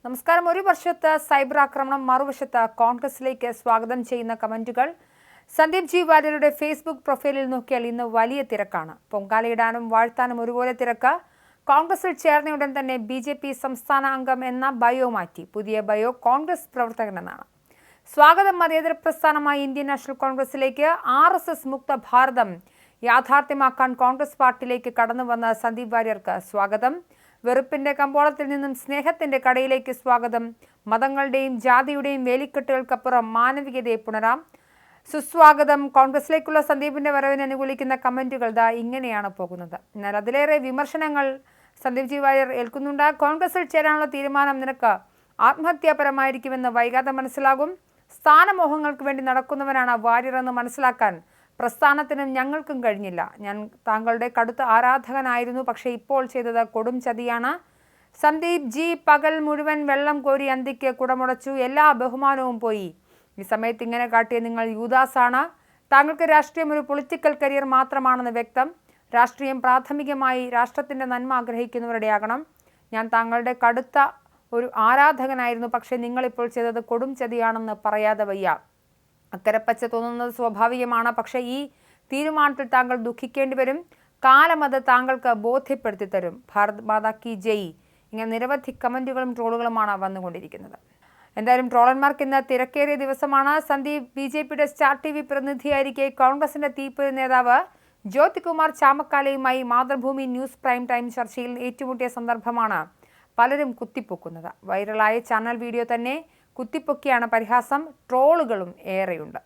നമസ്കാരം. ഒരു വശത്ത് സൈബർ ആക്രമണം, മറുവശത്ത് കോൺഗ്രസിലേക്ക് സ്വാഗതം ചെയ്യുന്ന കമന്റുകൾ. സന്ദീപ് ജി വാര്യരുടെ ഫേസ്ബുക്ക് പ്രൊഫൈലിൽ നോക്കിയാൽ ഇന്ന് വലിയ തിരക്കാണ്. പൊങ്കാലയിടാനും വാഴ്ത്താനും ഒരുപോലെ തിരക്ക്. കോൺഗ്രസിൽ ചേർന്നയുടൻ തന്നെ BJP സംസ്ഥാന അംഗം എന്ന ബയോ മാറ്റി. പുതിയ ബയോ കോൺഗ്രസ് പ്രവർത്തകനെന്നാണ്. സ്വാഗതം. മതേതര പ്രസ്ഥാനമായ ഇന്ത്യൻ നാഷണൽ കോൺഗ്രസിലേക്ക് RSS മുക്ത ഭാരതം യാഥാർത്ഥ്യമാക്കാൻ കോൺഗ്രസ് പാർട്ടിയിലേക്ക് കടന്നു വന്ന സന്ദീപ് വാര്യർക്ക് സ്വാഗതം. വെറുപ്പിന്റെ കമ്പോളത്തിൽ നിന്നും സ്നേഹത്തിന്റെ കടയിലേക്ക് സ്വാഗതം. മതങ്ങളുടെയും ജാതിയുടെയും വേലിക്കെട്ടുകൾക്കപ്പുറം മാനവികതയെ പുണരാം. സുസ്വാഗതം. കോൺഗ്രസിലേക്കുള്ള സന്ദീപിന്റെ വരവിനെ അനുകൂലിക്കുന്ന കമന്റുകൾ ഇങ്ങനെയാണ് പോകുന്നത്. എന്നാൽ അതിലേറെ വിമർശനങ്ങൾ സന്ദീപ് ജി വാര്യർ ഏൽക്കുന്നുണ്ട്. കോൺഗ്രസിൽ ചേരാനുള്ള തീരുമാനം നിനക്ക് ആത്മഹത്യാപരമായിരിക്കുമെന്ന് വൈകാതെ മനസ്സിലാകും. സ്ഥാനമോഹങ്ങൾക്ക് വേണ്ടി നടക്കുന്നവനാണ് വാര്യർ എന്ന് മനസ്സിലാക്കാൻ പ്രസ്ഥാനത്തിനും ഞങ്ങൾക്കും കഴിഞ്ഞില്ല. ഞാൻ താങ്കളുടെ കടുത്ത ആരാധകനായിരുന്നു, പക്ഷേ ഇപ്പോൾ ചെയ്തത് കൊടും ചതിയാണ്. സന്ദീപ് ജി, പകൽ മുഴുവൻ വെള്ളം കോരി അന്തിക്ക് കുടമുടച്ചു. എല്ലാ ബഹുമാനവും പോയി. ഈ സമയത്ത് ഇങ്ങനെ കാട്ടിയ നിങ്ങൾ യൂദാസാണ്. താങ്കൾക്ക് രാഷ്ട്രീയം ഒരു പൊളിറ്റിക്കൽ കരിയർ മാത്രമാണെന്ന് വ്യക്തം. രാഷ്ട്രീയം പ്രാഥമികമായി രാഷ്ട്രത്തിൻ്റെ നന്മ ആഗ്രഹിക്കുന്നവരുടെ ആകണം. ഞാൻ താങ്കളുടെ കടുത്ത ഒരു ആരാധകനായിരുന്നു, പക്ഷേ നിങ്ങളിപ്പോൾ ചെയ്തത് കൊടും ചതിയാണെന്ന് പറയാതെ വയ്യ. അക്കരപ്പച്ച തോന്നുന്നത് സ്വാഭാവികമാണ്, പക്ഷേ ഈ തീരുമാനത്തിൽ താങ്കൾ ദുഃഖിക്കേണ്ടി വരും. കാലം അത് താങ്കൾക്ക് ബോധ്യപ്പെടുത്തി തരും. ഭാരത് മാതാ കി ജയ്. ഇങ്ങനെ നിരവധി കമന്റുകളും ട്രോളുകളുമാണ് വന്നുകൊണ്ടിരിക്കുന്നത്. എന്തായാലും ട്രോളന്മാർക്ക് ഇന്ന് തിരക്കേറിയ ദിവസമാണ്. സന്ദീപ് BJPയുടെ സ്റ്റാർ TV പ്രതിനിധിയായിരിക്കെ കോൺഗ്രസിന്റെ തീപ്പൊരി നേതാവ് ജ്യോതികുമാർ ചാമക്കാലയുമായി മാതൃഭൂമി ന്യൂസ് പ്രൈം ടൈം ചർച്ചയിൽ ഏറ്റുമുട്ടിയ സന്ദർഭമാണ് പലരും കുത്തിപ്പൊക്കുന്നത്. വൈറലായ ചാനൽ വീഡിയോ തന്നെ കുത്തിപ്പൊക്കിയാണ് പരിഹാസം. ട്രോളുകളും ഏറെയുണ്ട്.